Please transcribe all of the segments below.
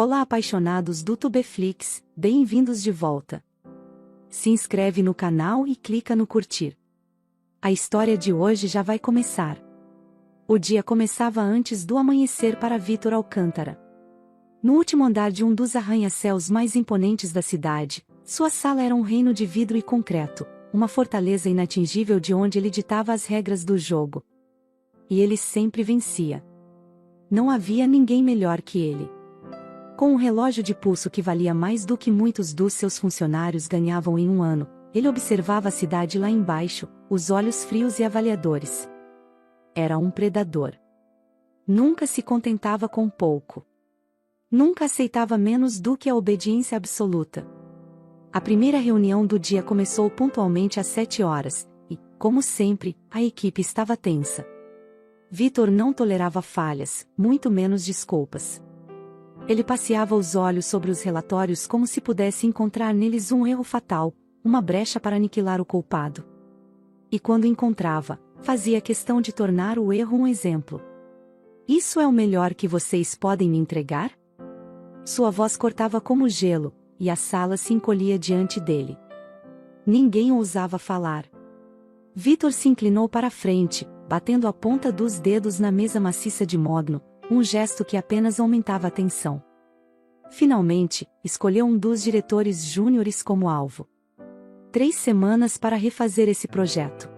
Olá, apaixonados do Tubeflix, bem-vindos de volta. Se inscreve no canal e clica no curtir. A história de hoje já vai começar. O dia começava antes do amanhecer para Vítor Alcântara. No último andar de um dos arranha-céus mais imponentes da cidade, sua sala era um reino de vidro e concreto, uma fortaleza inatingível de onde ele ditava as regras do jogo. E ele sempre vencia. Não havia ninguém melhor que ele. Com um relógio de pulso que valia mais do que muitos dos seus funcionários ganhavam em um ano, ele observava a cidade lá embaixo, os olhos frios e avaliadores. Era um predador. Nunca se contentava com pouco. Nunca aceitava menos do que a obediência absoluta. A primeira reunião do dia começou pontualmente às 7 horas, e, como sempre, a equipe estava tensa. Vítor não tolerava falhas, muito menos desculpas. Ele passeava os olhos sobre os relatórios como se pudesse encontrar neles um erro fatal, uma brecha para aniquilar o culpado. E quando encontrava, fazia questão de tornar o erro um exemplo. Isso é o melhor que vocês podem me entregar? Sua voz cortava como gelo, e a sala se encolhia diante dele. Ninguém ousava falar. Vítor se inclinou para a frente, batendo a ponta dos dedos na mesa maciça de mogno, um gesto que apenas aumentava a tensão. Finalmente, escolheu um dos diretores júniores como alvo. 3 semanas para refazer esse projeto.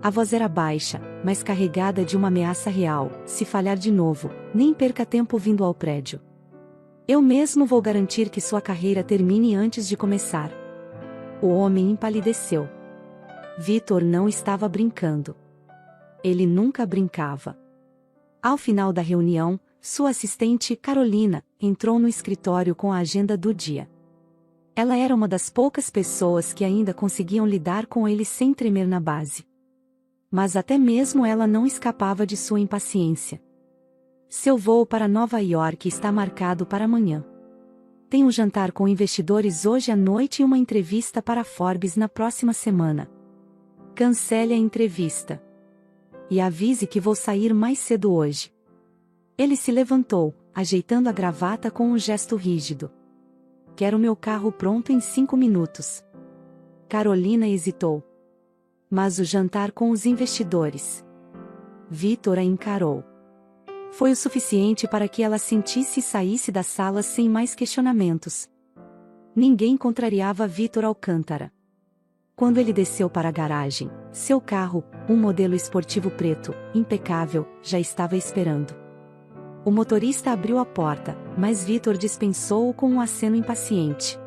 A voz era baixa, mas carregada de uma ameaça real. Se falhar de novo, nem perca tempo vindo ao prédio. Eu mesmo vou garantir que sua carreira termine antes de começar. O homem empalideceu. Vítor não estava brincando. Ele nunca brincava. Ao final da reunião, sua assistente, Carolina, entrou no escritório com a agenda do dia. Ela era uma das poucas pessoas que ainda conseguiam lidar com ele sem tremer na base. Mas até mesmo ela não escapava de sua impaciência. Seu voo para Nova York está marcado para amanhã. Tem um jantar com investidores hoje à noite e uma entrevista para a Forbes na próxima semana. Cancele a entrevista. E avise que vou sair mais cedo hoje. Ele se levantou, ajeitando a gravata com um gesto rígido. Quero meu carro pronto em 5 minutos. Carolina hesitou. Mas o jantar com os investidores. Vítor a encarou. Foi o suficiente para que ela sentisse e saísse da sala sem mais questionamentos. Ninguém contrariava Vítor Alcântara. Quando ele desceu para a garagem, seu carro, um modelo esportivo preto, impecável, já estava esperando. O motorista abriu a porta, mas Vítor dispensou-o com um aceno impaciente.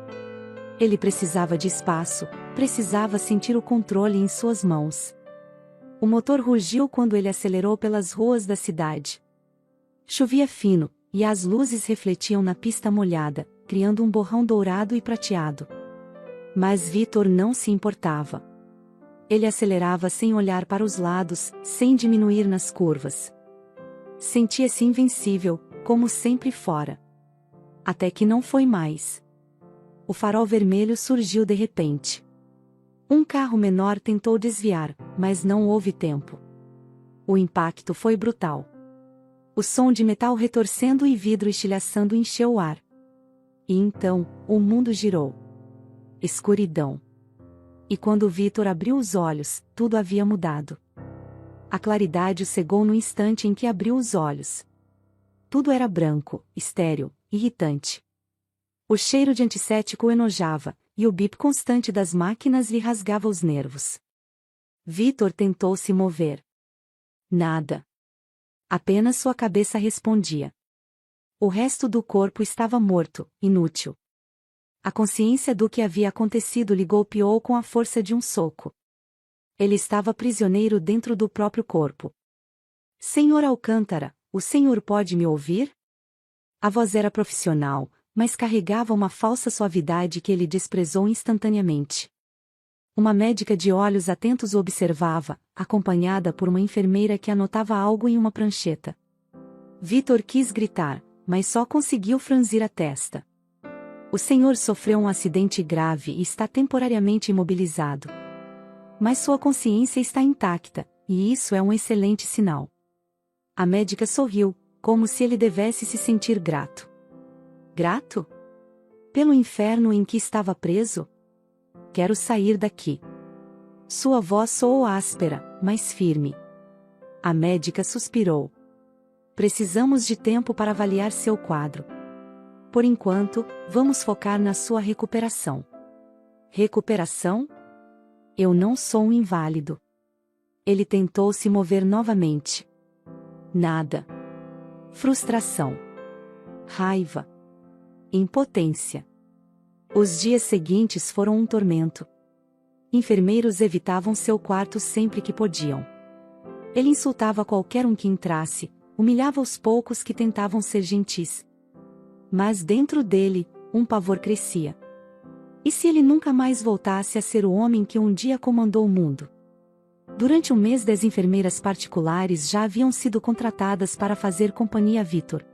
Ele precisava de espaço, precisava sentir o controle em suas mãos. O motor rugiu quando ele acelerou pelas ruas da cidade. Chovia fino, e as luzes refletiam na pista molhada, criando um borrão dourado e prateado. Mas Vítor não se importava. Ele acelerava sem olhar para os lados, sem diminuir nas curvas. Sentia-se invencível, como sempre fora. Até que não foi mais. O farol vermelho surgiu de repente. Um carro menor tentou desviar, mas não houve tempo. O impacto foi brutal. O som de metal retorcendo e vidro estilhaçando encheu o ar. E então, o mundo girou. Escuridão. E quando Vítor abriu os olhos, tudo havia mudado. A claridade o cegou no instante em que abriu os olhos. Tudo era branco, estéril, irritante. O cheiro de antisséptico o enojava, e o bip constante das máquinas lhe rasgava os nervos. Vítor tentou se mover. Nada. Apenas sua cabeça respondia. O resto do corpo estava morto, inútil. A consciência do que havia acontecido lhe golpeou com a força de um soco. Ele estava prisioneiro dentro do próprio corpo. Senhor Alcântara, o senhor pode me ouvir? A voz era profissional, mas carregava uma falsa suavidade que ele desprezou instantaneamente. Uma médica de olhos atentos o observava, acompanhada por uma enfermeira que anotava algo em uma prancheta. Vítor quis gritar, mas só conseguiu franzir a testa. O senhor sofreu um acidente grave e está temporariamente imobilizado. Mas sua consciência está intacta, e isso é um excelente sinal. A médica sorriu, como se ele devesse se sentir grato. Grato? Pelo inferno em que estava preso? Quero sair daqui. Sua voz soou áspera, mas firme. A médica suspirou. Precisamos de tempo para avaliar seu quadro. Por enquanto, vamos focar na sua recuperação. Recuperação? Eu não sou um inválido. Ele tentou se mover novamente. Nada. Frustração. Raiva. Impotência. Os dias seguintes foram um tormento. Enfermeiros evitavam seu quarto sempre que podiam. Ele insultava qualquer um que entrasse, humilhava os poucos que tentavam ser gentis. Mas dentro dele, um pavor crescia. E se ele nunca mais voltasse a ser o homem que um dia comandou o mundo? Durante um mês, 10 enfermeiras particulares já haviam sido contratadas para fazer companhia a Vítor.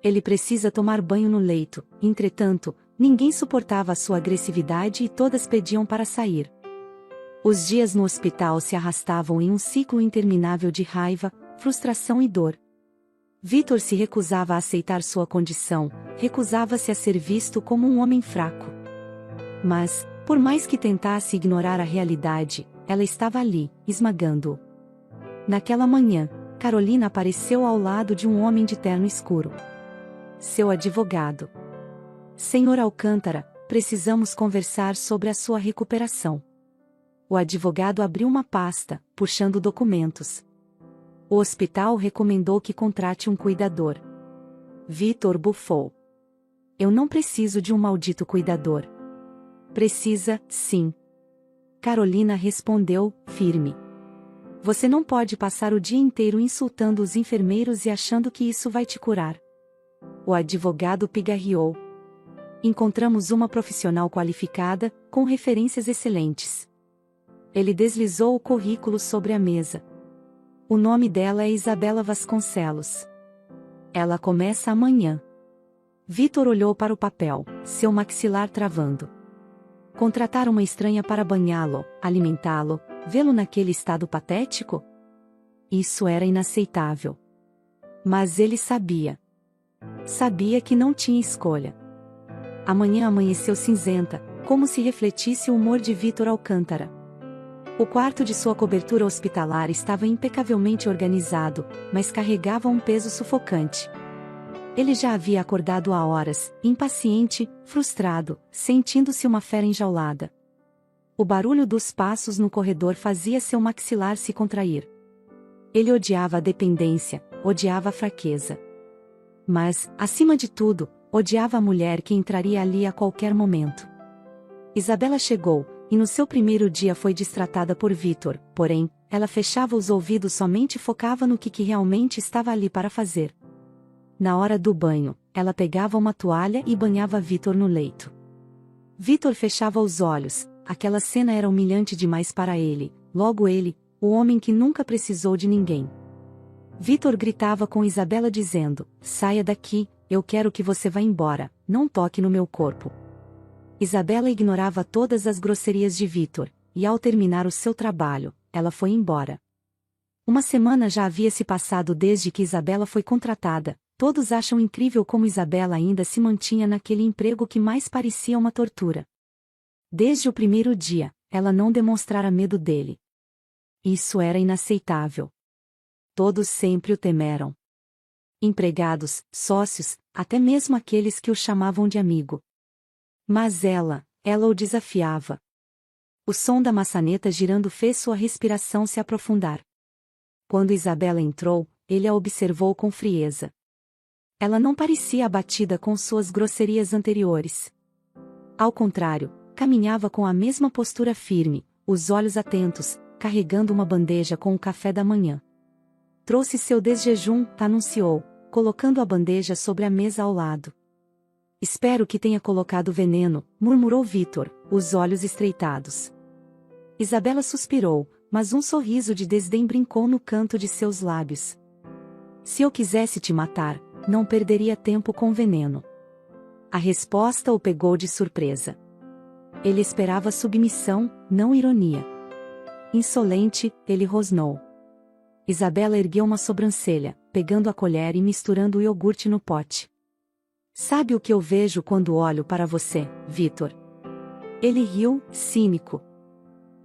Ele precisa tomar banho no leito, entretanto, ninguém suportava a sua agressividade e todas pediam para sair. Os dias no hospital se arrastavam em um ciclo interminável de raiva, frustração e dor. Vítor se recusava a aceitar sua condição, recusava-se a ser visto como um homem fraco. Mas, por mais que tentasse ignorar a realidade, ela estava ali, esmagando-o. Naquela manhã, Carolina apareceu ao lado de um homem de terno escuro. Seu advogado. Senhor Alcântara, precisamos conversar sobre a sua recuperação. O advogado abriu uma pasta, puxando documentos. O hospital recomendou que contrate um cuidador. Vítor bufou. Eu não preciso de um maldito cuidador. Precisa, sim. Carolina respondeu, firme. Você não pode passar o dia inteiro insultando os enfermeiros e achando que isso vai te curar. O advogado pigarreou. Encontramos uma profissional qualificada, com referências excelentes. Ele deslizou o currículo sobre a mesa. O nome dela é Isabela Vasconcelos. Ela começa amanhã. Vítor olhou para o papel, seu maxilar travando. Contratar uma estranha para banhá-lo, alimentá-lo, vê-lo naquele estado patético? Isso era inaceitável. Mas ele sabia. Sabia que não tinha escolha. Amanhã amanheceu cinzenta, como se refletisse o humor de Vítor Alcântara. O quarto de sua cobertura hospitalar estava impecavelmente organizado, mas carregava um peso sufocante. Ele já havia acordado há horas, impaciente, frustrado, sentindo-se uma fera enjaulada. O barulho dos passos no corredor fazia seu maxilar se contrair. Ele odiava a dependência, odiava a fraqueza. Mas, acima de tudo, odiava a mulher que entraria ali a qualquer momento. Isabela chegou, e no seu primeiro dia foi destratada por Vítor, porém, ela fechava os ouvidos somente e focava no que realmente estava ali para fazer. Na hora do banho, ela pegava uma toalha e banhava Vítor no leito. Vítor fechava os olhos, aquela cena era humilhante demais para ele, logo ele, o homem que nunca precisou de ninguém. Vítor gritava com Isabela dizendo, saia daqui, eu quero que você vá embora, não toque no meu corpo. Isabela ignorava todas as grosserias de Vítor, e ao terminar o seu trabalho, ela foi embora. Uma semana já havia se passado desde que Isabela foi contratada, todos acham incrível como Isabela ainda se mantinha naquele emprego que mais parecia uma tortura. Desde o primeiro dia, ela não demonstrara medo dele. Isso era inaceitável. Todos sempre o temeram. Empregados, sócios, até mesmo aqueles que o chamavam de amigo. Mas ela o desafiava. O som da maçaneta girando fez sua respiração se aprofundar. Quando Isabela entrou, ele a observou com frieza. Ela não parecia abatida com suas grosserias anteriores. Ao contrário, caminhava com a mesma postura firme, os olhos atentos, carregando uma bandeja com o café da manhã. Trouxe seu desjejum, anunciou, colocando a bandeja sobre a mesa ao lado. Espero que tenha colocado veneno, murmurou Vítor, os olhos estreitados. Isabela suspirou, mas um sorriso de desdém brincou no canto de seus lábios. Se eu quisesse te matar, não perderia tempo com veneno. A resposta o pegou de surpresa. Ele esperava submissão, não ironia. Insolente, ele rosnou. Isabela ergueu uma sobrancelha, pegando a colher e misturando o iogurte no pote. Sabe o que eu vejo quando olho para você, Vitor? Ele riu, cínico.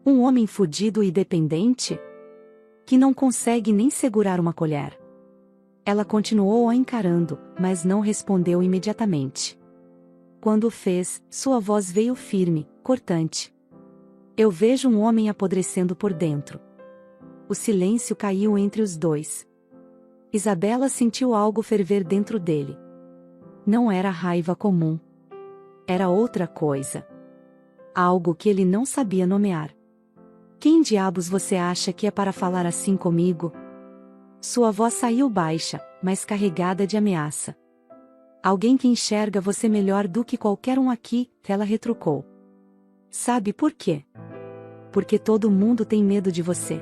Um homem fudido e dependente? Que não consegue nem segurar uma colher. Ela continuou a encarando, mas não respondeu imediatamente. Quando o fez, sua voz veio firme, cortante. Eu vejo um homem apodrecendo por dentro. O silêncio caiu entre os dois. Isabela sentiu algo ferver dentro dele. Não era raiva comum. Era outra coisa. Algo que ele não sabia nomear. Quem diabos você acha que é para falar assim comigo? Sua voz saiu baixa, mas carregada de ameaça. Alguém que enxerga você melhor do que qualquer um aqui, ela retrucou. Sabe por quê? Porque todo mundo tem medo de você.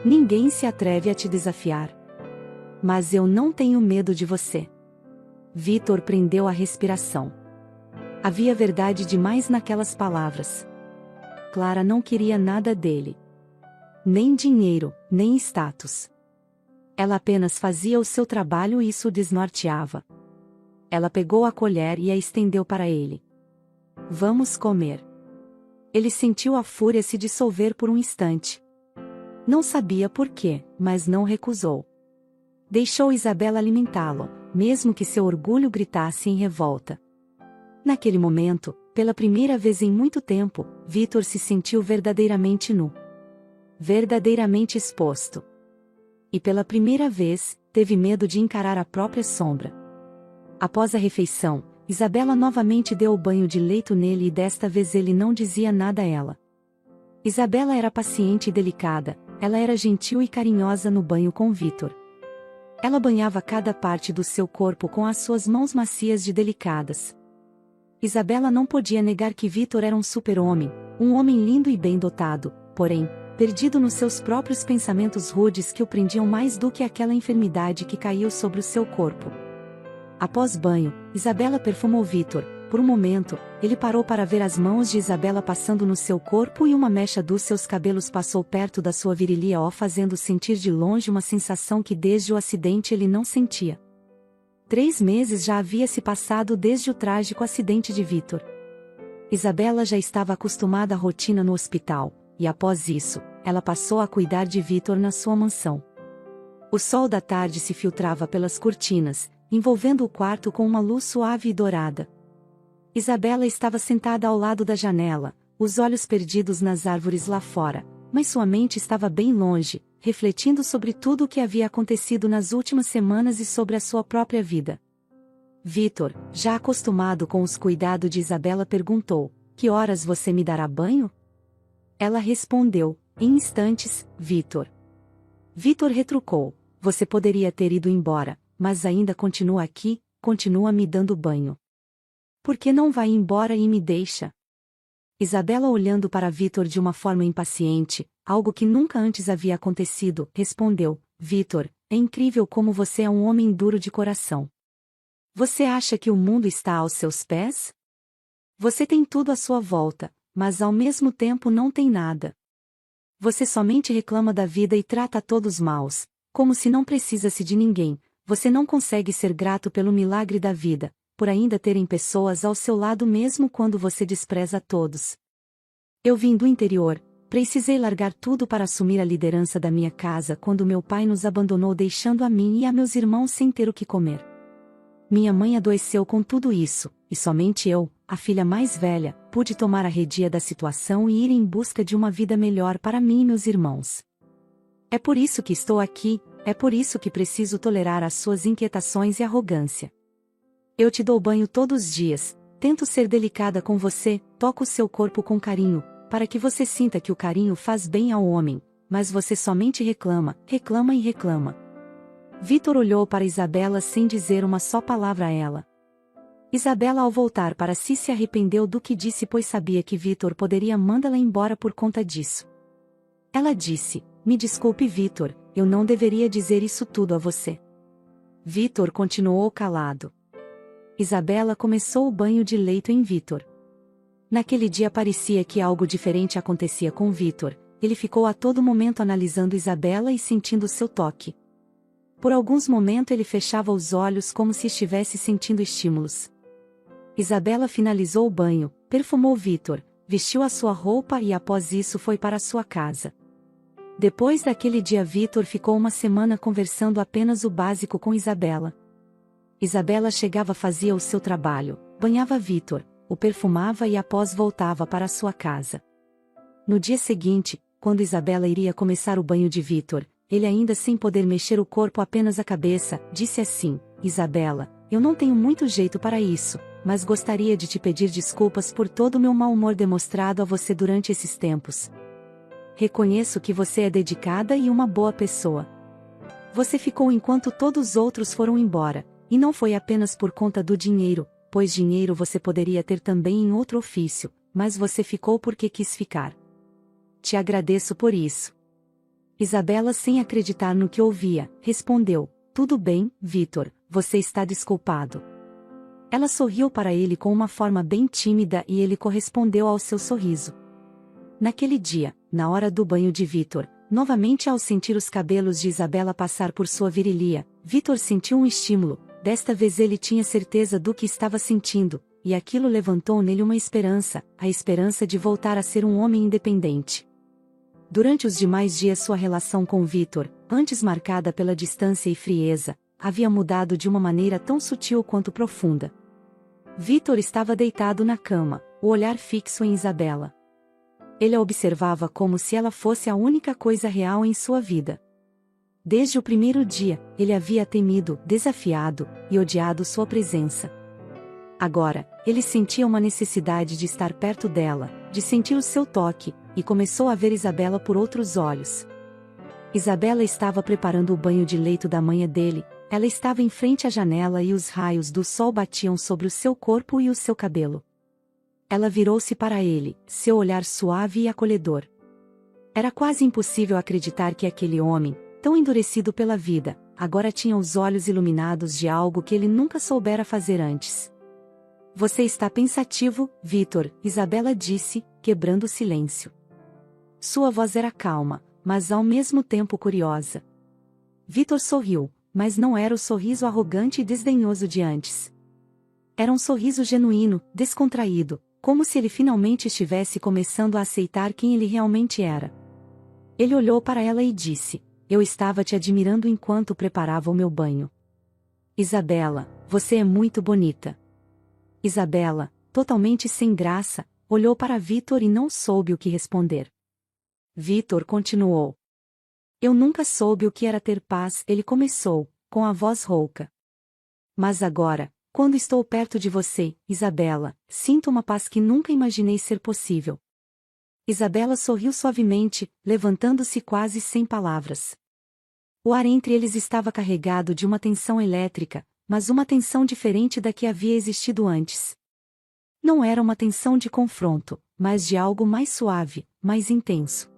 Ninguém se atreve a te desafiar. Mas eu não tenho medo de você. Vitor prendeu a respiração. Havia verdade demais naquelas palavras. Clara não queria nada dele. Nem dinheiro, nem status. Ela apenas fazia o seu trabalho e isso o desnorteava. Ela pegou a colher e a estendeu para ele. Vamos comer. Ele sentiu a fúria se dissolver por um instante. Não sabia por quê, mas não recusou. Deixou Isabela alimentá-lo, mesmo que seu orgulho gritasse em revolta. Naquele momento, pela primeira vez em muito tempo, Vitor se sentiu verdadeiramente nu. Verdadeiramente exposto. E pela primeira vez, teve medo de encarar a própria sombra. Após a refeição, Isabela novamente deu o banho de leito nele e desta vez ele não dizia nada a ela. Isabela era paciente e delicada, ela era gentil e carinhosa no banho com Vitor. Ela banhava cada parte do seu corpo com as suas mãos macias e delicadas. Isabela não podia negar que Vitor era um super-homem, um homem lindo e bem dotado, porém, perdido nos seus próprios pensamentos rudes que o prendiam mais do que aquela enfermidade que caiu sobre o seu corpo. Após banho, Isabela perfumou Vitor. Por um momento, ele parou para ver as mãos de Isabela passando no seu corpo e uma mecha dos seus cabelos passou perto da sua virilha, fazendo sentir de longe uma sensação que desde o acidente ele não sentia. 3 meses já havia se passado desde o trágico acidente de Vitor. Isabela já estava acostumada à rotina no hospital, e após isso, ela passou a cuidar de Vitor na sua mansão. O sol da tarde se filtrava pelas cortinas, envolvendo o quarto com uma luz suave e dourada. Isabela estava sentada ao lado da janela, os olhos perdidos nas árvores lá fora, mas sua mente estava bem longe, refletindo sobre tudo o que havia acontecido nas últimas semanas e sobre a sua própria vida. Vitor, já acostumado com os cuidados de Isabela, perguntou: "Que horas você me dará banho?" Ela respondeu: "Em instantes, Vitor." Vitor retrucou: "Você poderia ter ido embora, mas ainda continua aqui, continua me dando banho. Por que não vai embora e me deixa?" Isabela, olhando para Vitor de uma forma impaciente, algo que nunca antes havia acontecido, respondeu: "Vitor, é incrível como você é um homem duro de coração. Você acha que o mundo está aos seus pés? Você tem tudo à sua volta, mas ao mesmo tempo não tem nada. Você somente reclama da vida e trata a todos maus, como se não precisasse de ninguém. Você não consegue ser grato pelo milagre da vida, por ainda terem pessoas ao seu lado mesmo quando você despreza a todos. Eu vim do interior, precisei largar tudo para assumir a liderança da minha casa quando meu pai nos abandonou, deixando a mim e a meus irmãos sem ter o que comer. Minha mãe adoeceu com tudo isso, e somente eu, a filha mais velha, pude tomar a rédea da situação e ir em busca de uma vida melhor para mim e meus irmãos. É por isso que estou aqui, é por isso que preciso tolerar as suas inquietações e arrogância. Eu te dou banho todos os dias, tento ser delicada com você, toco o seu corpo com carinho, para que você sinta que o carinho faz bem ao homem, mas você somente reclama, reclama e reclama." Vitor olhou para Isabela sem dizer uma só palavra a ela. Isabela, ao voltar para si, se arrependeu do que disse, pois sabia que Vitor poderia mandá-la embora por conta disso. Ela disse: "Me desculpe, Vitor, eu não deveria dizer isso tudo a você." Vitor continuou calado. Isabela começou o banho de leito em Vitor. Naquele dia parecia que algo diferente acontecia com Vitor. Ele ficou a todo momento analisando Isabela e sentindo seu toque. Por alguns momentos ele fechava os olhos como se estivesse sentindo estímulos. Isabela finalizou o banho, perfumou Vítor, vestiu a sua roupa e após isso foi para sua casa. Depois daquele dia Vítor ficou uma semana conversando apenas o básico com Isabela. Isabela chegava, fazia o seu trabalho, banhava Vítor, o perfumava e após voltava para sua casa. No dia seguinte, quando Isabela iria começar o banho de Vítor, ele ainda sem poder mexer o corpo, apenas a cabeça, disse assim: Isabela, eu não tenho muito jeito para isso, mas gostaria de te pedir desculpas por todo o meu mau humor demonstrado a você durante esses tempos. Reconheço que você é dedicada e uma boa pessoa. Você ficou enquanto todos os outros foram embora, e não foi apenas por conta do dinheiro, pois dinheiro você poderia ter também em outro ofício, mas você ficou porque quis ficar. Te agradeço por isso. Isabela, sem acreditar no que ouvia, respondeu: tudo bem, Vítor, você está desculpado. Ela sorriu para ele com uma forma bem tímida e ele correspondeu ao seu sorriso. Naquele dia, na hora do banho de Vítor, novamente ao sentir os cabelos de Isabela passar por sua virilha, Vítor sentiu um estímulo. Desta vez ele tinha certeza do que estava sentindo, e aquilo levantou nele uma esperança, a esperança de voltar a ser um homem independente. Durante os demais dias sua relação com Vítor, antes marcada pela distância e frieza, havia mudado de uma maneira tão sutil quanto profunda. Vítor estava deitado na cama, o olhar fixo em Isabela. Ele a observava como se ela fosse a única coisa real em sua vida. Desde o primeiro dia, ele havia temido, desafiado e odiado sua presença. Agora, ele sentia uma necessidade de estar perto dela, de sentir o seu toque, e começou a ver Isabela por outros olhos. Isabela estava preparando o banho de leito da manhã dele, ela estava em frente à janela e os raios do sol batiam sobre o seu corpo e o seu cabelo. Ela virou-se para ele, seu olhar suave e acolhedor. Era quase impossível acreditar que aquele homem, tão endurecido pela vida, agora tinha os olhos iluminados de algo que ele nunca soubera fazer antes. Você está pensativo, Vítor, Isabela disse, quebrando o silêncio. Sua voz era calma, mas ao mesmo tempo curiosa. Vítor sorriu, mas não era o sorriso arrogante e desdenhoso de antes. Era um sorriso genuíno, descontraído, como se ele finalmente estivesse começando a aceitar quem ele realmente era. Ele olhou para ela e disse: eu estava te admirando enquanto preparava o meu banho. Isabela, você é muito bonita. Isabela, totalmente sem graça, olhou para Vítor e não soube o que responder. Vítor continuou. Eu nunca soube o que era ter paz, ele começou, com a voz rouca. Mas agora, quando estou perto de você, Isabela, sinto uma paz que nunca imaginei ser possível. Isabela sorriu suavemente, levantando-se quase sem palavras. O ar entre eles estava carregado de uma tensão elétrica, mas uma tensão diferente da que havia existido antes. Não era uma tensão de confronto, mas de algo mais suave, mais intenso.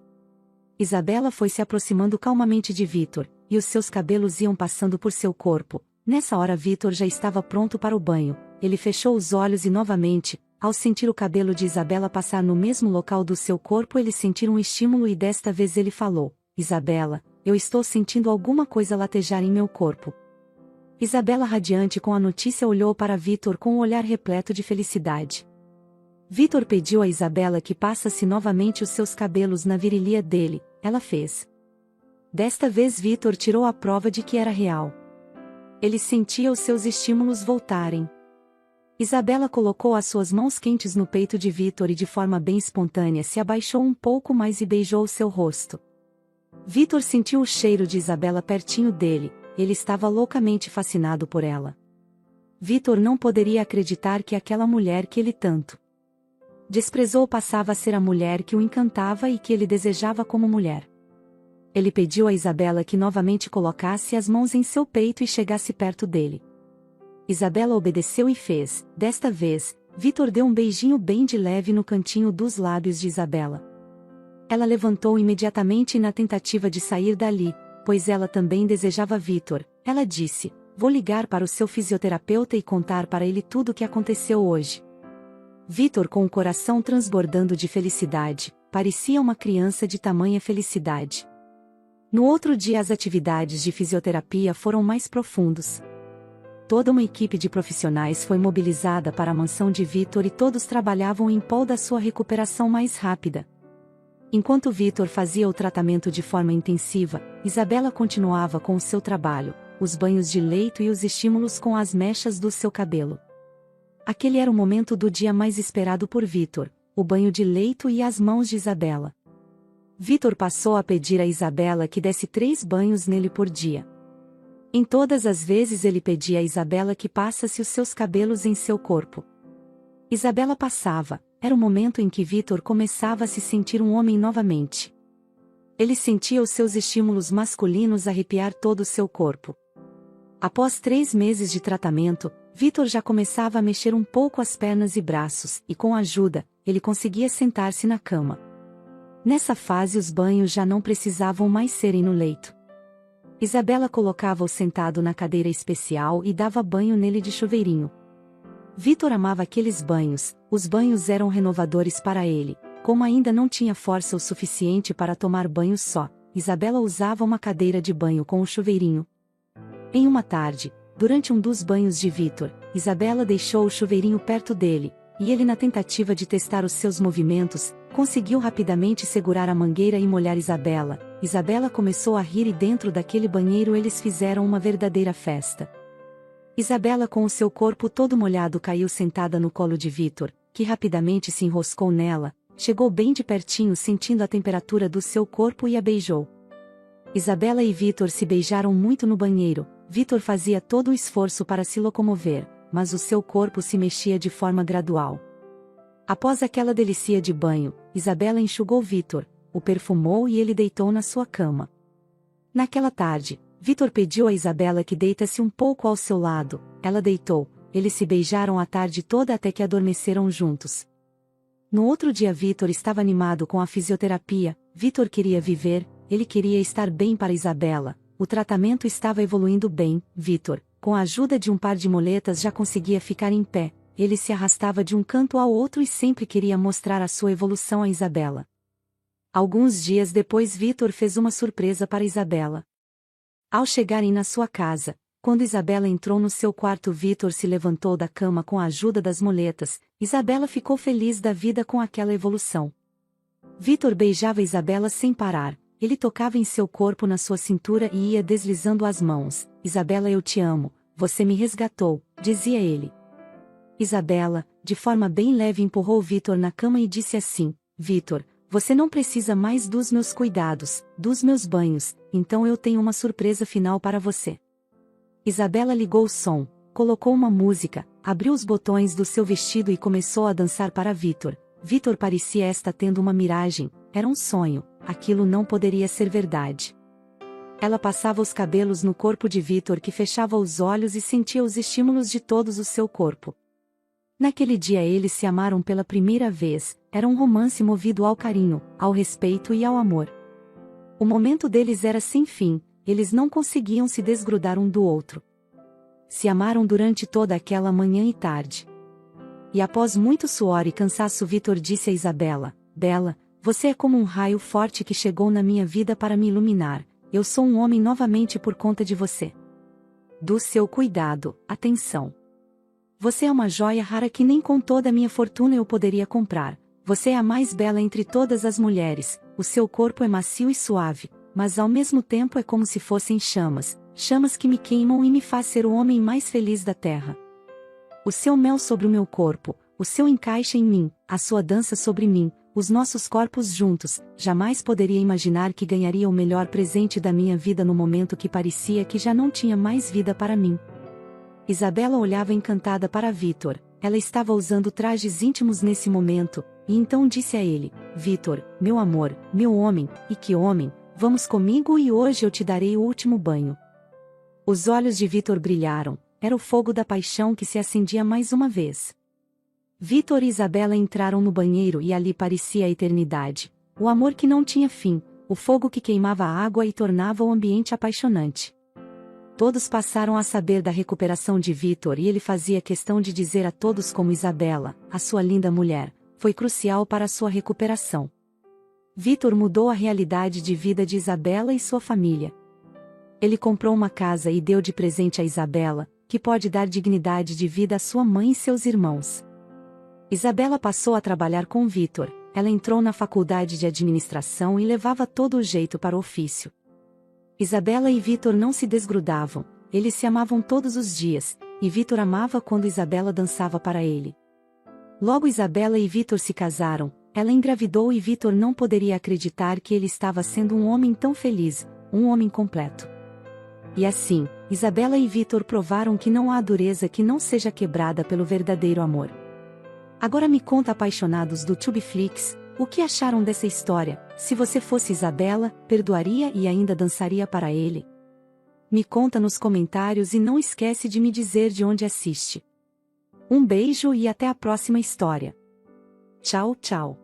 Isabela foi se aproximando calmamente de Vítor, e os seus cabelos iam passando por seu corpo. Nessa hora Vítor já estava pronto para o banho, ele fechou os olhos e novamente, ao sentir o cabelo de Isabela passar no mesmo local do seu corpo ele sentiu um estímulo e desta vez ele falou: Isabela, eu estou sentindo alguma coisa latejar em meu corpo. Isabela, radiante com a notícia, olhou para Vítor com um olhar repleto de felicidade. Vítor pediu a Isabela que passasse novamente os seus cabelos na virilha dele, ela fez. Desta vez Vítor tirou a prova de que era real. Ele sentia os seus estímulos voltarem. Isabela colocou as suas mãos quentes no peito de Vítor e de forma bem espontânea se abaixou um pouco mais e beijou seu rosto. Vítor sentiu o cheiro de Isabela pertinho dele, ele estava loucamente fascinado por ela. Vítor não poderia acreditar que aquela mulher que ele tanto desprezou passava a ser a mulher que o encantava e que ele desejava como mulher. Ele pediu a Isabela que novamente colocasse as mãos em seu peito e chegasse perto dele. Isabela obedeceu e fez. Desta vez, Vítor deu um beijinho bem de leve no cantinho dos lábios de Isabela. Ela levantou imediatamente na tentativa de sair dali, pois ela também desejava Vítor. Ela disse: vou ligar para o seu fisioterapeuta e contar para ele tudo o que aconteceu hoje. Vítor, com o coração transbordando de felicidade, parecia uma criança de tamanha felicidade. No outro dia as atividades de fisioterapia foram mais profundos. Toda uma equipe de profissionais foi mobilizada para a mansão de Vitor e todos trabalhavam em prol da sua recuperação mais rápida. Enquanto Vitor fazia o tratamento de forma intensiva, Isabela continuava com o seu trabalho, os banhos de leito e os estímulos com as mechas do seu cabelo. Aquele era o momento do dia mais esperado por Vitor, o banho de leito e as mãos de Isabela. Vitor passou a pedir a Isabela que desse 3 banhos nele por dia. Em todas as vezes ele pedia a Isabela que passasse os seus cabelos em seu corpo. Isabela passava, era o momento em que Vitor começava a se sentir um homem novamente. Ele sentia os seus estímulos masculinos arrepiar todo o seu corpo. Após 3 meses de tratamento, Vitor já começava a mexer um pouco as pernas e braços, e com ajuda, ele conseguia sentar-se na cama. Nessa fase os banhos já não precisavam mais serem no leito. Isabela colocava-o sentado na cadeira especial e dava banho nele de chuveirinho. Vitor amava aqueles banhos, os banhos eram renovadores para ele. Como ainda não tinha força o suficiente para tomar banho só, Isabela usava uma cadeira de banho com o chuveirinho. Em uma tarde, durante um dos banhos de Vitor, Isabela deixou o chuveirinho perto dele, e ele, na tentativa de testar os seus movimentos, conseguiu rapidamente segurar a mangueira e molhar Isabela. Isabela começou a rir e dentro daquele banheiro eles fizeram uma verdadeira festa. Isabela, com o seu corpo todo molhado, caiu sentada no colo de Vitor, que rapidamente se enroscou nela, chegou bem de pertinho sentindo a temperatura do seu corpo e a beijou. Isabela e Vitor se beijaram muito no banheiro. Vitor fazia todo o esforço para se locomover, mas o seu corpo se mexia de forma gradual. Após aquela delícia de banho, Isabela enxugou Vitor, o perfumou e ele deitou na sua cama. Naquela tarde, Vitor pediu a Isabela que deitasse um pouco ao seu lado, ela deitou, eles se beijaram a tarde toda até que adormeceram juntos. No outro dia Vitor estava animado com a fisioterapia. Vitor queria viver, ele queria estar bem para Isabela, o tratamento estava evoluindo bem. Vitor, com a ajuda de um par de muletas, já conseguia ficar em pé, ele se arrastava de um canto ao outro e sempre queria mostrar a sua evolução a Isabela. Alguns dias depois Vitor fez uma surpresa para Isabela. Ao chegarem na sua casa, quando Isabela entrou no seu quarto, Vitor se levantou da cama com a ajuda das muletas. Isabela ficou feliz da vida com aquela evolução. Vitor beijava Isabela sem parar, ele tocava em seu corpo, na sua cintura e ia deslizando as mãos. Isabela, eu te amo, você me resgatou, dizia ele. Isabela, de forma bem leve, empurrou Vitor na cama e disse assim: Vitor, você não precisa mais dos meus cuidados, dos meus banhos, então eu tenho uma surpresa final para você. Isabela ligou o som, colocou uma música, abriu os botões do seu vestido e começou a dançar para Vitor. Vitor parecia estar tendo uma miragem, era um sonho, aquilo não poderia ser verdade. Ela passava os cabelos no corpo de Vitor, que fechava os olhos e sentia os estímulos de todos o seu corpo. Naquele dia eles se amaram pela primeira vez, era um romance movido ao carinho, ao respeito e ao amor. O momento deles era sem fim, eles não conseguiam se desgrudar um do outro. Se amaram durante toda aquela manhã e tarde. E após muito suor e cansaço, Vitor disse a Isabela: Bela, você é como um raio forte que chegou na minha vida para me iluminar, eu sou um homem novamente por conta de você. Do seu cuidado, atenção. Você é uma joia rara que nem com toda a minha fortuna eu poderia comprar. Você é a mais bela entre todas as mulheres, o seu corpo é macio e suave, mas ao mesmo tempo é como se fossem chamas, chamas que me queimam e me faz ser o homem mais feliz da terra. O seu mel sobre o meu corpo, o seu encaixe em mim, a sua dança sobre mim, os nossos corpos juntos, jamais poderia imaginar que ganharia o melhor presente da minha vida no momento que parecia que já não tinha mais vida para mim. Isabela olhava encantada para Vitor, ela estava usando trajes íntimos nesse momento, e então disse a ele: Vitor, meu amor, meu homem, e que homem, vamos comigo e hoje eu te darei o último banho. Os olhos de Vitor brilharam, era o fogo da paixão que se acendia mais uma vez. Vitor e Isabela entraram no banheiro e ali parecia a eternidade, o amor que não tinha fim, o fogo que queimava a água e tornava o ambiente apaixonante. Todos passaram a saber da recuperação de Vitor e ele fazia questão de dizer a todos como Isabela, a sua linda mulher, foi crucial para a sua recuperação. Vitor mudou a realidade de vida de Isabela e sua família. Ele comprou uma casa e deu de presente a Isabela, que pode dar dignidade de vida à sua mãe e seus irmãos. Isabela passou a trabalhar com Vitor, ela entrou na faculdade de administração e levava todo o jeito para o ofício. Isabela e Vitor não se desgrudavam, eles se amavam todos os dias, e Vitor amava quando Isabela dançava para ele. Logo Isabela e Vitor se casaram, ela engravidou e Vitor não poderia acreditar que ele estava sendo um homem tão feliz, um homem completo. E assim, Isabela e Vitor provaram que não há dureza que não seja quebrada pelo verdadeiro amor. Agora me conta, apaixonados do Tubeflix, o que acharam dessa história? Se você fosse Isabela, perdoaria e ainda dançaria para ele? Me conta nos comentários e não esquece de me dizer de onde assiste. Um beijo e até a próxima história. Tchau, tchau.